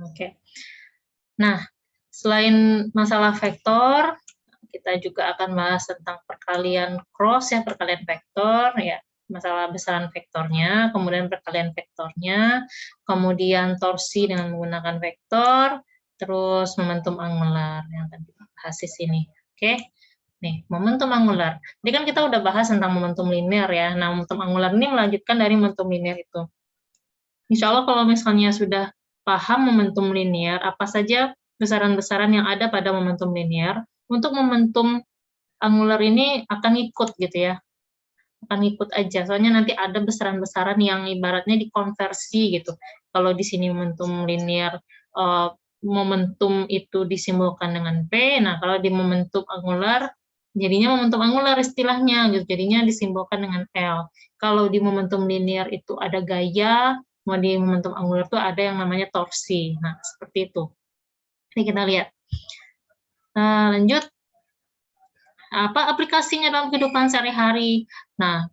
Oke. Nah, selain masalah vektor, kita juga akan bahas tentang perkalian cross ya, perkalian vektor ya, masalah besaran vektornya, kemudian perkalian vektornya, kemudian torsi dengan menggunakan vektor, terus momentum angular yang akan kita bahas di sini. Oke. Nih, momentum angular. Jadi kan kita udah bahas tentang momentum linear ya. Nah, momentum angular ini melanjutkan dari momentum linear itu. Insya Allah kalau misalnya sudah paham momentum linear, apa saja besaran-besaran yang ada pada momentum linear, untuk momentum angular ini akan ikut gitu ya, akan ikut aja. Soalnya nanti ada besaran-besaran yang ibaratnya dikonversi gitu. Kalau di sini momentum linear, momentum itu disimbolkan dengan P, nah kalau di momentum angular, jadinya momentum angular istilahnya, gitu. Jadinya disimbolkan dengan L. Kalau di momentum linear itu ada gaya, mau di momentum angular itu ada yang namanya torsi. Nah, seperti itu. Ini kita lihat. Nah, lanjut. Apa aplikasinya dalam kehidupan sehari-hari? Nah,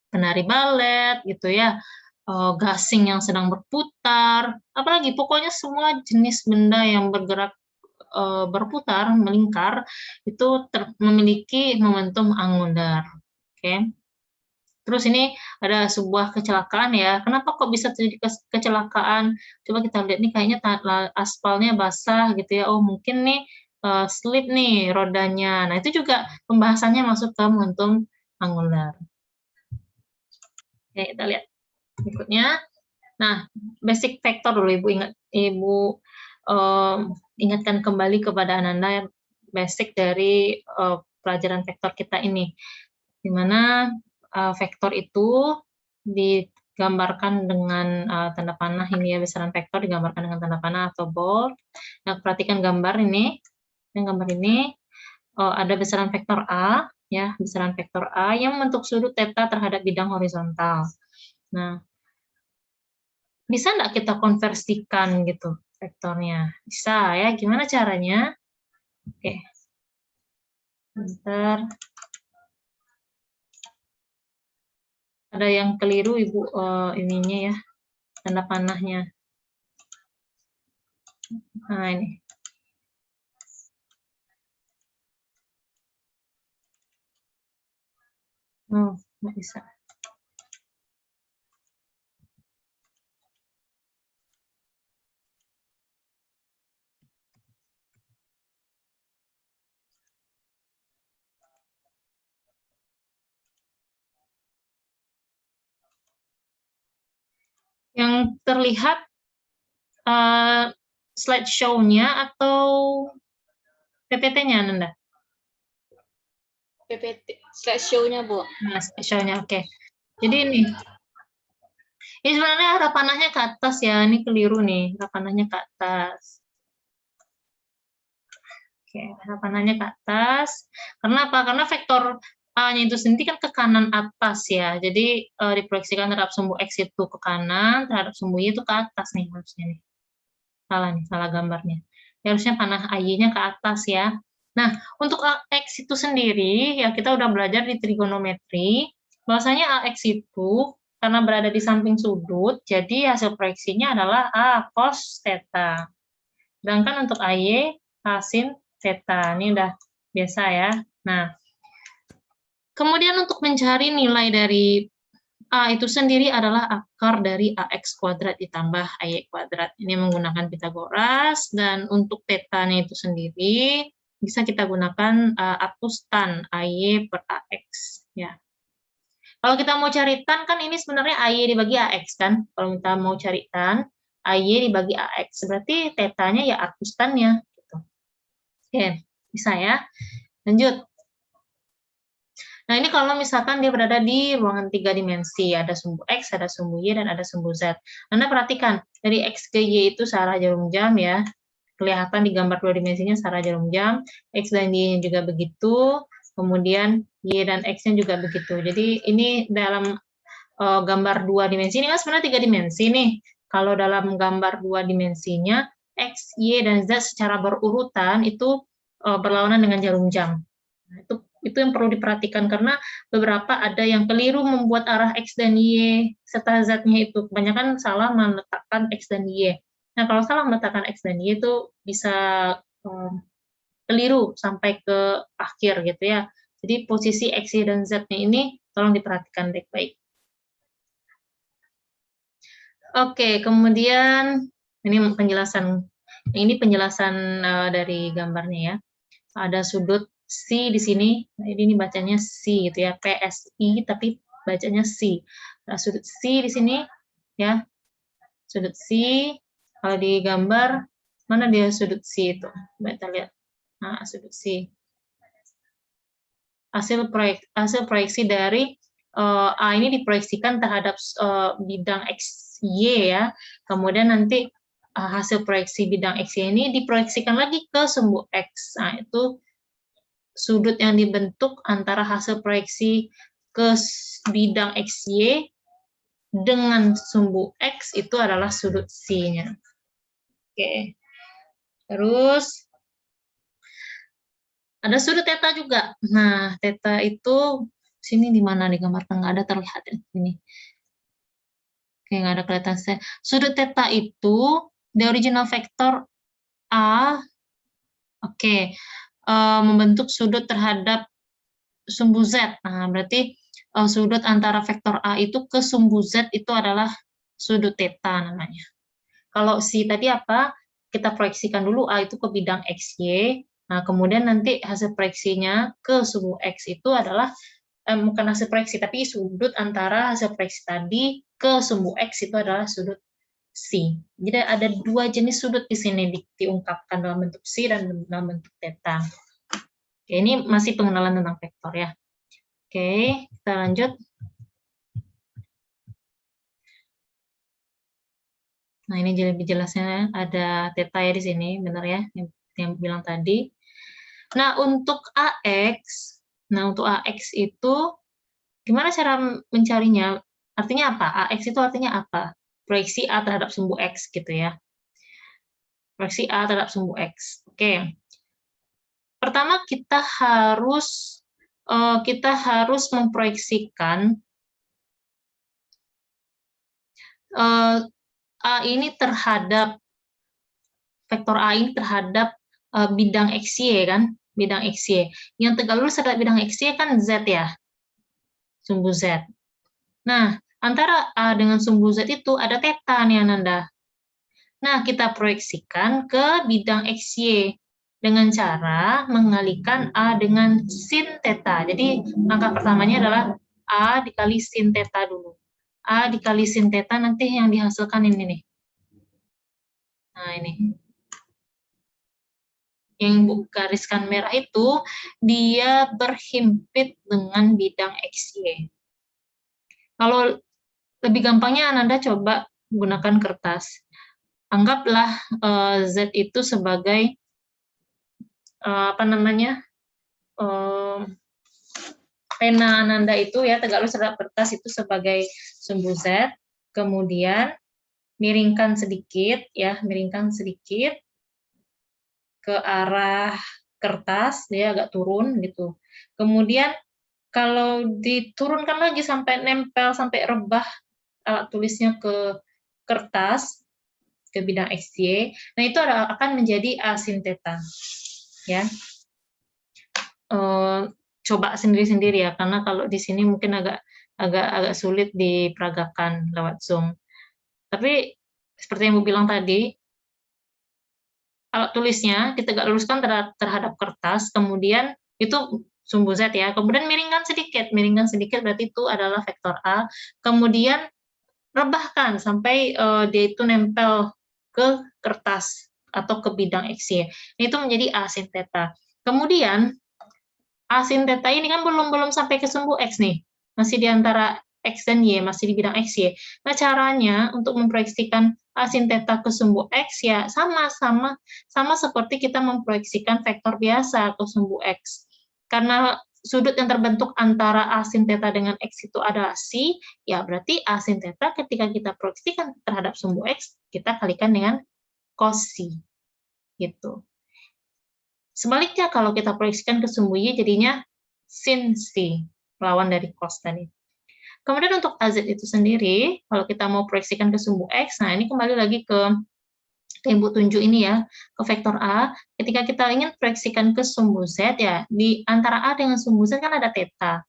penari balet gitu ya, gasing yang sedang berputar, apalagi pokoknya semua jenis benda yang bergerak berputar, melingkar, itu memiliki momentum angular. Oke. Terus ini ada sebuah kecelakaan ya. Kenapa kok bisa terjadi kecelakaan? Coba kita lihat nih, kayaknya aspalnya basah gitu ya. Oh, mungkin nih slip nih rodanya. Nah, itu juga pembahasannya masuk ke momentum angular. Oke, kita lihat berikutnya. Nah, basic vector dulu Ibu ingatkan kembali kepada Ananda basic dari pelajaran vektor kita ini, di mana vektor itu digambarkan dengan tanda panah ini ya, besaran vektor digambarkan dengan tanda panah atau bold. Nah, perhatikan gambar ini. Gambar ini ada besaran vektor A ya, besaran vektor A yang membentuk sudut theta terhadap bidang horizontal. Nah, bisa nggak kita konversikan gitu vektornya? Bisa ya, gimana caranya? Oke, bentar. Ada yang keliru Ibu ininya ya, tanda panahnya. Nah, ini. Oh, nggak bisa. Yang terlihat slideshow-nya atau PPT-nya, Nanda? PPT, slideshow-nya, Bu. Nah, slideshow-nya, oke. Jadi ini sebenarnya arah panahnya ke atas ya, ini keliru nih, arah panahnya ke atas. Oke, arah panahnya ke atas. Karena apa? Karena vektor A-nya itu sendiri kan ke kanan atas ya. Jadi diproyeksikan terhadap sumbu X itu ke kanan, terhadap sumbu Y itu ke atas nih harusnya nih. Salah nih, salah gambarnya. Ya, harusnya panah AY-nya ke atas ya. Nah, untuk AX itu sendiri, ya kita udah belajar di trigonometri, bahwasanya AX itu karena berada di samping sudut, jadi hasil proyeksinya adalah A cos theta. Sedangkan untuk AY, A sin theta. Ini udah biasa ya. Nah, kemudian untuk mencari nilai dari A itu sendiri adalah akar dari AX kuadrat ditambah AY kuadrat. Ini menggunakan Pitagoras, dan untuk theta-nya itu sendiri bisa kita gunakan atus tan AY per AX. Ya. Kalau kita mau cari tan, kan ini sebenarnya AY dibagi AX kan. Kalau kita mau cari tan, AY dibagi AX. Berarti theta-nya ya atus tan-nya. Gitu. Oke, bisa ya. Lanjut. Nah, ini kalau misalkan dia berada di ruangan 3 dimensi, ada sumbu X, ada sumbu Y, dan ada sumbu Z. Anda perhatikan, dari X ke Y itu searah jarum jam ya, kelihatan di gambar 2 dimensinya searah jarum jam, X dan Y juga begitu, kemudian Y dan X-nya juga begitu. Jadi ini dalam gambar 2 dimensi, ini kan sebenarnya 3 dimensi nih. Kalau dalam gambar 2 dimensinya, X, Y, dan Z secara berurutan itu berlawanan dengan jarum jam. Nah, itu yang perlu diperhatikan, karena beberapa ada yang keliru membuat arah X dan Y serta Z-nya itu. Kebanyakan salah meletakkan X dan Y. Nah, kalau salah meletakkan X dan Y itu bisa keliru sampai ke akhir gitu ya. Jadi posisi X, Y, dan Z-nya ini tolong diperhatikan baik-baik. Oke, kemudian ini penjelasan dari gambarnya ya. Ada sudut C di sini. Nah, ini bacanya C gitu ya, PSI tapi bacanya C. Nah, sudut C di sini ya. Sudut C kalau di gambar mana dia sudut C itu? Coba kita lihat. Nah, sudut C. Hasil proyeksi dari A ini diproyeksikan terhadap bidang XY ya. Kemudian nanti hasil proyeksi bidang XY ini diproyeksikan lagi ke sumbu X. Nah, itu sudut yang dibentuk antara hasil proyeksi ke bidang XY dengan sumbu X itu adalah sudut C-nya. Oke. Terus ada sudut theta juga. Nah, theta itu sini di mana di gambar tengah ada terlihat di sini. Oke, nggak ada kelihatan saya. Sudut theta itu the original vector A. Oke, membentuk sudut terhadap sumbu Z. Nah, berarti sudut antara vektor A itu ke sumbu Z itu adalah sudut theta namanya. Kalau si tadi apa? Kita proyeksikan dulu A itu ke bidang XY. Nah, kemudian nanti hasil proyeksinya ke sumbu X itu adalah bukan hasil proyeksi, tapi sudut antara hasil proyeksi tadi ke sumbu X itu adalah sudut C. Jadi ada dua jenis sudut di sini diungkapkan dalam bentuk C dan dalam bentuk theta. Oke, ini masih pengenalan tentang vektor ya. Oke, kita lanjut. Nah, ini lebih jelasnya ada theta ya di sini, benar ya, yang bilang tadi. Nah, untuk AX itu gimana cara mencarinya? Artinya apa? AX itu artinya apa? Proyeksi A terhadap sumbu X gitu ya. Proyeksi A terhadap sumbu X. Oke. Pertama kita harus memproyeksikan A ini terhadap vektor A ini terhadap bidang XY kan, bidang XY. Yang tegak lurus terhadap bidang XY kan Z ya, sumbu Z. Nah, antara A dengan sumbu Z itu ada theta nih Ananda. Nah, kita proyeksikan ke bidang XY dengan cara mengalihkan A dengan sin theta. Jadi, langkah pertamanya adalah A dikali sin theta dulu. A dikali sin theta nanti yang dihasilkan ini nih. Nah, ini. Yang gariskan merah itu, dia berhimpit dengan bidang XY. Kalau lebih gampangnya, Ananda coba gunakan kertas. Anggaplah Z itu sebagai pena Ananda itu ya, tegak lurus terhadap kertas itu sebagai sumbu Z, kemudian miringkan sedikit ke arah kertas, dia agak turun gitu. Kemudian kalau diturunkan lagi sampai nempel, sampai rebah alat tulisnya ke kertas, ke bidang XY, nah itu akan menjadi A sin theta. Ya. Coba sendiri-sendiri ya, karena kalau di sini mungkin agak sulit diperagakan lewat Zoom. Tapi seperti yang Bu bilang tadi, alat tulisnya ditegak luruskan terhadap kertas, kemudian itu sumbu Z ya, kemudian miringkan sedikit berarti itu adalah vektor A, kemudian rebahkan sampai dia itu nempel ke kertas atau ke bidang XY. Itu menjadi A sin theta. Kemudian A sin theta ini kan belum sampai ke sumbu X nih, masih di antara X dan Y, masih di bidang XY. Nah, caranya untuk memproyeksikan A sin theta ke sumbu X ya sama seperti kita memproyeksikan vektor biasa ke sumbu X. Karena sudut yang terbentuk antara A sin theta dengan X itu adalah C, ya berarti A sin theta ketika kita proyeksikan terhadap sumbu X, kita kalikan dengan cos C. Gitu. Sebaliknya kalau kita proyeksikan ke sumbu Y jadinya sin C, lawan dari cos tadi. Kemudian untuk AZ itu sendiri, kalau kita mau proyeksikan ke sumbu X, nah ini kembali lagi ke Ibu tunjuk ini ya, ke vektor A, ketika kita ingin proyeksikan ke sumbu Z ya, di antara A dengan sumbu Z kan ada theta.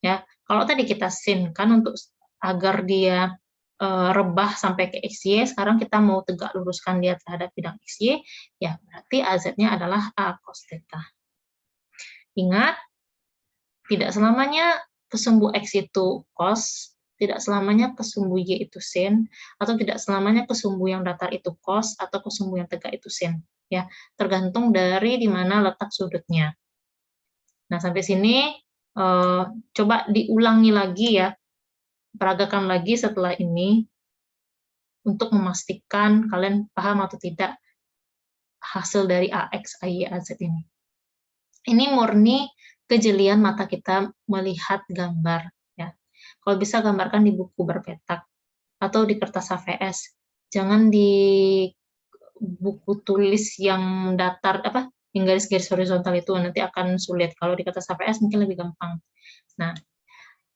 Ya, kalau tadi kita sin kan untuk agar dia rebah sampai ke XY, sekarang kita mau tegak luruskan dia terhadap bidang XY, ya berarti AZ-nya adalah A cos theta. Ingat, tidak selamanya kesumbu X itu cos, tidak selamanya kesumbu Y itu sin, atau tidak selamanya kesumbu yang datar itu cos, atau kesumbu yang tegak itu sin. Ya, tergantung dari di mana letak sudutnya. Nah, sampai sini coba diulangi lagi ya, peragakan lagi setelah ini, untuk memastikan kalian paham atau tidak hasil dari AX, AY, AZ ini. Ini murni kejelian mata kita melihat gambar. Ya. Kalau bisa gambarkan di buku berpetak atau di kertas HVS. Jangan di buku tulis yang datar, yang garis-garis horizontal itu nanti akan sulit. Kalau di kertas HVS mungkin lebih gampang. Nah,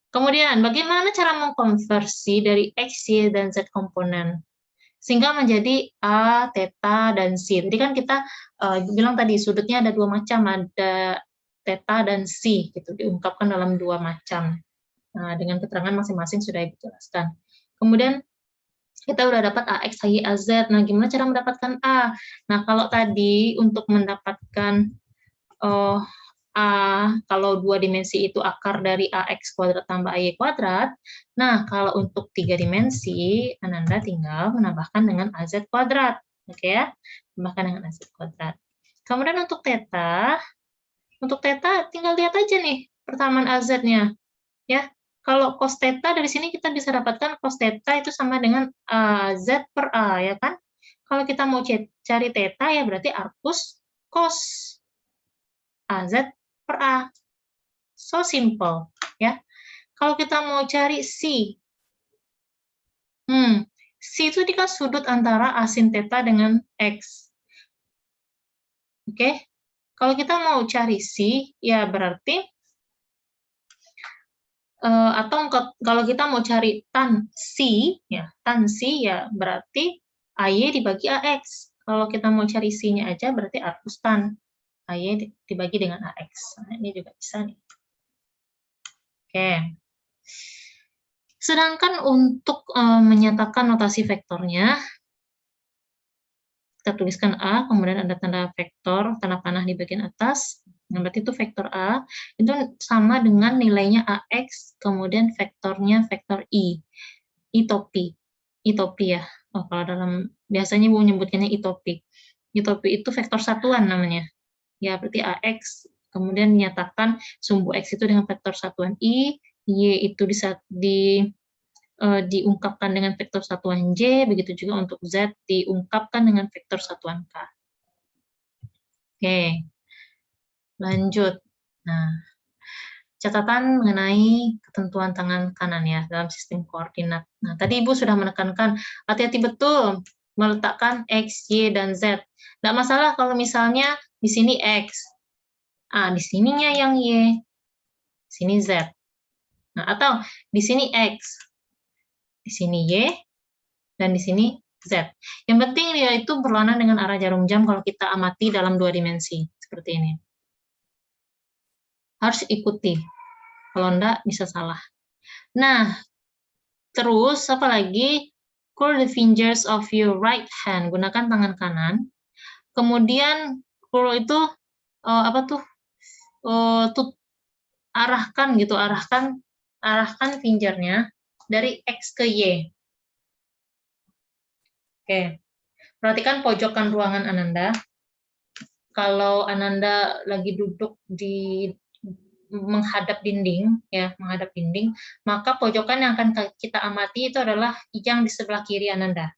kemudian bagaimana cara mengkonversi dari X, Y, dan Z komponen sehingga menjadi A, theta, dan C. Tadi kan kita bilang tadi sudutnya ada dua macam, ada theta dan C, gitu, diungkapkan dalam dua macam. Nah, dengan keterangan masing-masing sudah Ibu jelaskan. Kemudian kita udah dapat AX, AY, AZ. Nah, gimana cara mendapatkan A? Nah, kalau tadi untuk mendapatkan A, kalau dua dimensi itu akar dari AX kuadrat tambah AY kuadrat, nah kalau untuk tiga dimensi, Ananda tinggal menambahkan dengan AZ kuadrat. Oke ya, tambahkan dengan AZ kuadrat. Kemudian untuk theta tinggal lihat aja nih persamaan AZ-nya. Ya, kalau cos theta dari sini kita bisa dapatkan cos theta itu sama dengan AZ per A, ya kan? Kalau kita mau cari theta ya berarti arcus cos AZ per A. So simple, ya. Kalau kita mau cari C, C itu kan sudut antara A sin theta dengan X. Oke, kalau kita mau cari C, ya berarti, atau kalau kita mau cari tan C ya berarti AY dibagi AX. Kalau kita mau cari C-nya aja berarti arcus tan AY dibagi dengan AX. Nah, ini juga bisa nih. Oke. Sedangkan untuk menyatakan notasi vektornya, kita tuliskan A, kemudian ada tanda vektor, tanda panah di bagian atas. Nah, berarti itu vektor A, itu sama dengan nilainya AX, kemudian vektornya vektor I. Itopi ya. Oh, kalau dalam, biasanya Ibu menyebutkannya itopi. Itopi itu vektor satuan namanya. Ya, berarti AX, kemudian menyatakan sumbu X itu dengan vektor satuan I, Y itu diungkapkan dengan vektor satuan J, begitu juga untuk Z diungkapkan dengan vektor satuan K. Oke, lanjut. Nah, catatan mengenai ketentuan tangan kanan ya dalam sistem koordinat. Nah, tadi Ibu sudah menekankan hati-hati betul meletakkan X, Y, dan Z. Nggak masalah kalau misalnya di sini X, di sininya yang Y, sini Z. Nah, atau di sini X, di sini Y, dan di sini Z. Yang penting dia itu berlawanan dengan arah jarum jam kalau kita amati dalam dua dimensi, seperti ini. Harus ikuti, kalau enggak bisa salah. Nah, terus apa lagi? Curl the fingers of your right hand, gunakan tangan kanan. Kemudian curl itu arahkan fingernya dari X ke Y. Oke, perhatikan pojokan ruangan Ananda. Kalau Ananda lagi duduk menghadap dinding, maka pojokan yang akan kita amati itu adalah yang di sebelah kiri Ananda.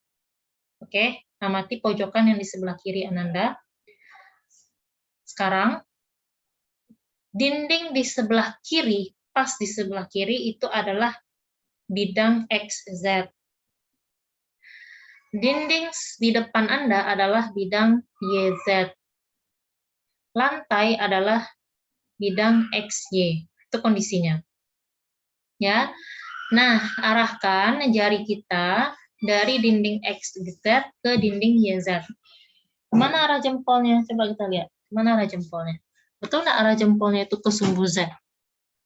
Oke, amati pojokan yang di sebelah kiri Ananda. Sekarang, dinding di sebelah kiri, pas di sebelah kiri itu adalah bidang XZ. Dinding di depan Anda adalah bidang YZ. Lantai adalah bidang XY. Itu kondisinya. Ya. Nah, arahkan jari kita dari dinding X Z ke dinding YZ. Kemana arah jempolnya? Coba kita lihat. Kemana arah jempolnya? Betul nggak arah jempolnya itu ke sumbu Z?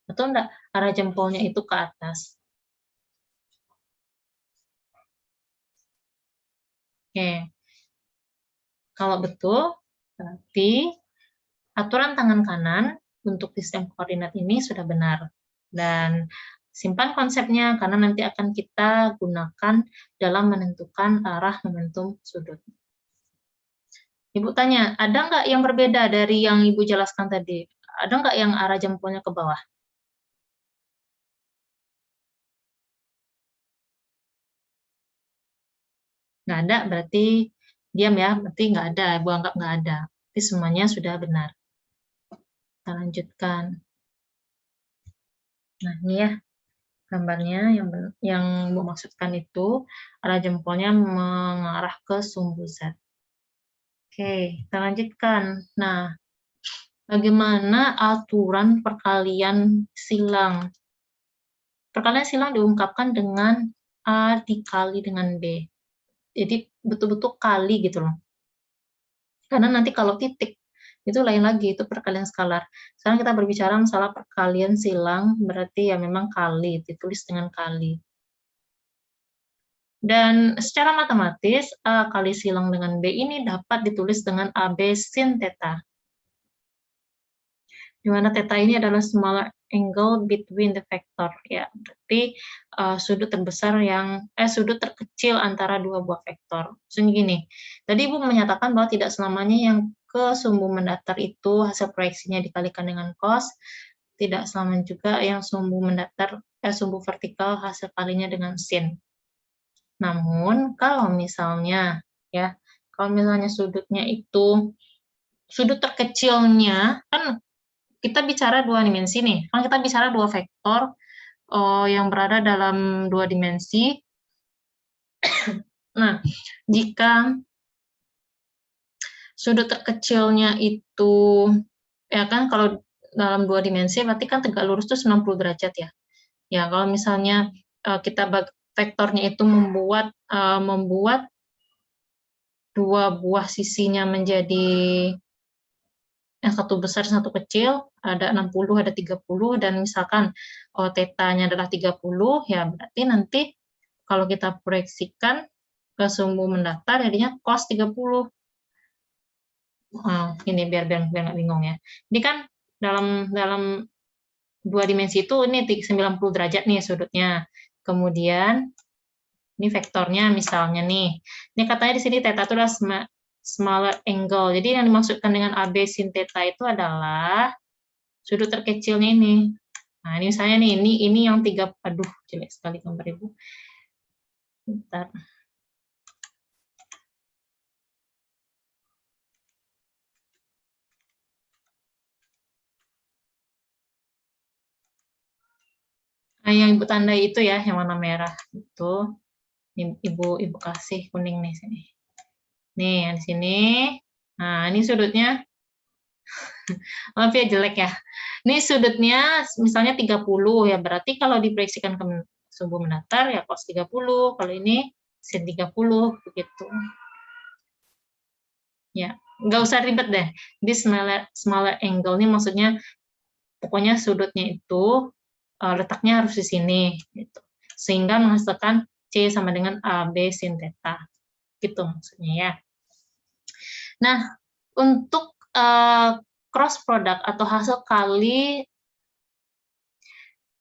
Betul nggak arah jempolnya itu ke atas? Oke. Kalau betul, berarti aturan tangan kanan untuk sistem koordinat ini sudah benar. Dan simpan konsepnya karena nanti akan kita gunakan dalam menentukan arah momentum sudut. Ibu tanya, ada nggak yang berbeda dari yang Ibu jelaskan tadi? Ada nggak yang arah jempolnya ke bawah? Nggak ada, berarti diam ya, berarti nggak ada, Ibu anggap nggak ada. Tapi semuanya sudah benar. Kita lanjutkan. Nah, ini ya gambarnya yang Ibu maksudkan itu arah jempolnya mengarah ke sumbu Z. Oke, kita lanjutkan. Nah, bagaimana aturan perkalian silang? Perkalian silang diungkapkan dengan A dikali dengan B. Jadi betul-betul kali gitu loh. Karena nanti kalau titik itu lain lagi, itu perkalian skalar. Sekarang kita berbicara masalah perkalian silang, berarti ya memang kali, ditulis dengan kali. Dan secara matematis, A kali silang dengan B ini dapat ditulis dengan AB sin theta. Di mana theta ini adalah smaller angle between the vector. Ya, berarti sudut terbesar sudut terkecil antara dua buah vektor. Maksudnya gini, tadi Ibu menyatakan bahwa tidak selamanya yang ke sumbu mendatar itu hasil proyeksinya dikalikan dengan cos, tidak selamanya juga yang sumbu mendatar sumbu vertikal hasil kalinya dengan sin. Namun kalau misalnya sudutnya itu sudut terkecilnya kan kita bicara dua dimensi nih. Kan kita bicara dua vektor yang berada dalam dua dimensi. Nah, jika sudut terkecilnya itu ya kan kalau dalam dua dimensi berarti kan tegak lurus itu 90 derajat ya. Ya, kalau misalnya kita vektornya itu membuat dua buah sisinya menjadi yang satu besar, satu kecil, ada 60, ada 30, dan misalkan tetanya adalah 30, ya berarti nanti kalau kita proyeksikan ke sumbu mendatar, jadinya cos 30. Ini biar nggak bingung ya. Ini kan dalam dua dimensi itu ini 90 derajat nih sudutnya. Kemudian ini vektornya misalnya nih. Ini katanya di sini theta itu adalah smaller angle. Jadi yang dimaksudkan dengan AB sin theta itu adalah sudut terkecilnya ini. Nah, ini misalnya nih, ini yang 3, aduh, jelek sekali gambar Ibu. Bentar. Nah, yang Ibu tandai itu ya, yang warna merah itu. Ibu kasih kuning nih sini. Nih, yang di sini. Nah, ini sudutnya. Maaf ya jelek ya. Ini sudutnya misalnya 30 ya, berarti kalau diproyeksikan ke sumbu mendatar ya cos 30, kalau ini sin 30 begitu. Ya, nggak usah ribet deh. Di smaller angle ini maksudnya pokoknya sudutnya itu letaknya harus di sini gitu. Sehingga menghasilkan C sama dengan AB sin theta. Gitu maksudnya ya. Nah, untuk cross product atau hasil kali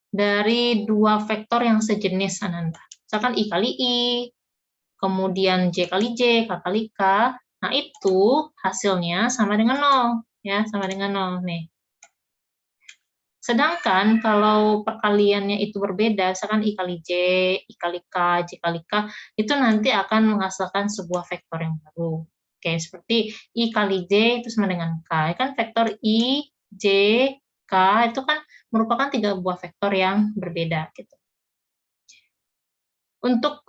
dari dua vektor yang sejenis Ananda. Misalkan I kali I, kemudian J kali J, K kali K. Nah, itu hasilnya sama dengan 0. Ya, sama dengan 0 nih. Sedangkan kalau perkaliannya itu berbeda, misalkan I kali J, I kali K, J kali K, itu nanti akan menghasilkan sebuah vektor yang baru. Oke, seperti I kali J itu sama dengan K. Kan vektor I, J, K itu kan merupakan 3 buah vektor yang berbeda. Gitu. Untuk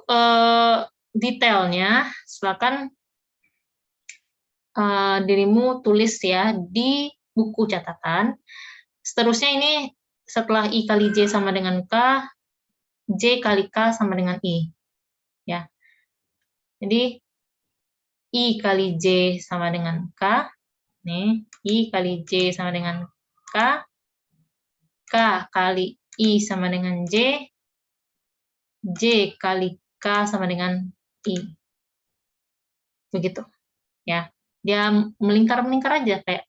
detailnya, silakan dirimu tulis ya di buku catatan. Seterusnya ini setelah I kali J sama dengan K, J kali K sama dengan I. Ya. Jadi, I kali J sama dengan K. Nih, I kali J sama dengan K. K kali I sama dengan J. J kali K sama dengan I. Begitu. Ya, dia melingkar-melingkar aja kayak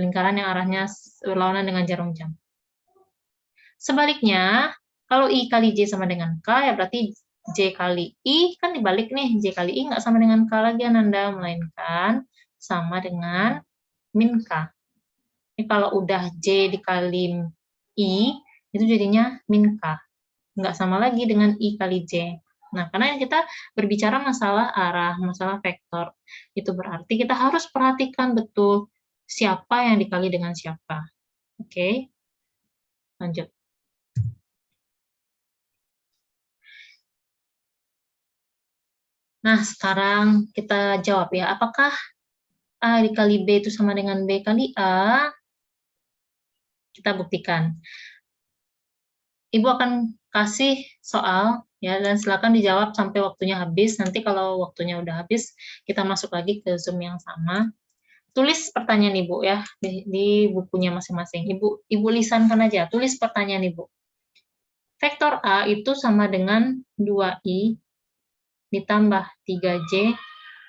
lingkaran yang arahnya berlawanan dengan jarum jam. Sebaliknya, kalau I kali J sama dengan K, ya berarti J kali I, kan dibalik nih, J kali I nggak sama dengan K lagi, Ananda, melainkan sama dengan min K. Ini kalau udah J dikali I, itu jadinya min K. Nggak sama lagi dengan I kali J. Nah, karena kita berbicara masalah arah, masalah vektor, itu berarti kita harus perhatikan betul siapa yang dikali dengan siapa. Oke, lanjut. Nah, sekarang kita jawab ya, apakah A dikali B itu sama dengan B kali A? Kita buktikan. Ibu akan kasih soal, ya, dan silakan dijawab sampai waktunya habis. Nanti kalau waktunya udah habis, kita masuk lagi ke Zoom yang sama. Tulis pertanyaan Ibu ya, di bukunya masing-masing. Ibu lisankan aja, tulis pertanyaan Ibu. Vektor A itu sama dengan 2I ditambah 3J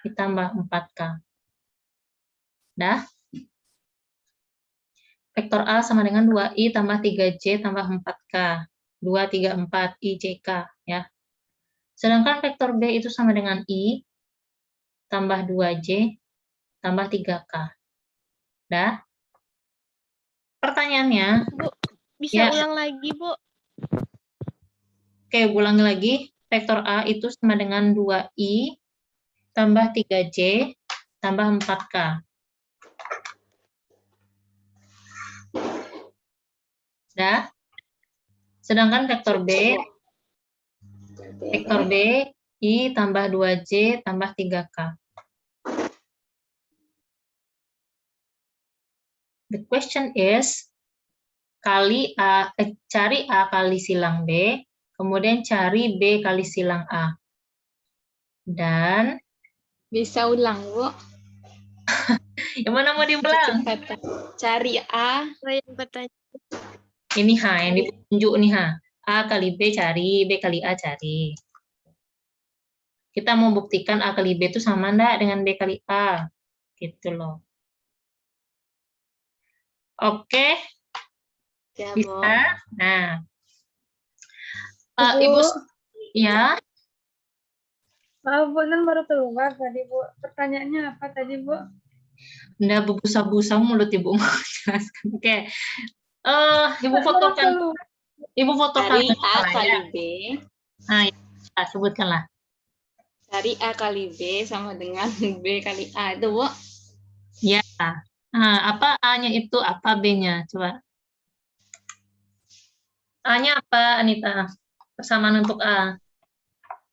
ditambah 4K. Dah? Vektor A sama dengan 2I tambah 3J tambah 4K. 2, 3, 4, I, J, K. Ya. Sedangkan vektor B itu sama dengan I tambah 2J tambah 3K. Dah? Pertanyaannya. Bu, bisa ya. ulang lagi, Bu? Oke, ulangi lagi. Vektor A itu sama dengan 2I tambah 3J tambah 4K. Dah? Sedangkan vektor B, I tambah 2J tambah 3K. The question is, cari A kali silang B, kemudian cari B kali silang A. Dan Bisa ulang, Bu. yang mana mau diulang? Cari A. Yang bertanya. Ini H, yang ditunjuk nih H. A kali B cari, B kali A cari. Kita mau buktikan A kali B itu sama enggak dengan B kali A. Gitu loh. Oke. Ya, Bisa? Bu. Nah. Bu. Ibu, ya. Maaf, Bu, Nan baru keluar tadi, Bu. Pertanyaannya apa tadi, Bu? Nggak berbusa-busa mulut Ibu mau jelaskan. Oke. Ibu fotokan. Ibu fotokan. Cari A kali B. Nah, ya, sebutkanlah. Cari A kali B sama dengan B kali A. Itu, Bu. Ya. Nah, apa A-nya itu, apa B-nya? Coba. A-nya apa, Anita? Persamaan untuk A.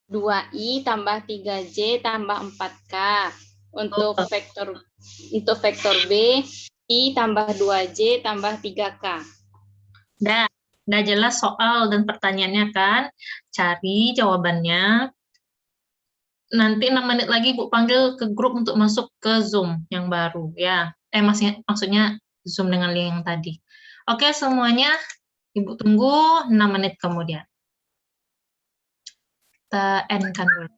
2I tambah 3J tambah 4K. Untuk vektor B, I tambah 2J tambah 3K. Udah jelas soal dan pertanyaannya kan? Cari jawabannya. Nanti 6 menit lagi Ibu panggil ke grup untuk masuk ke Zoom yang baru ya. Maksudnya Zoom dengan link yang tadi. Oke, semuanya Ibu tunggu 6 menit kemudian. Kita end kan dulu.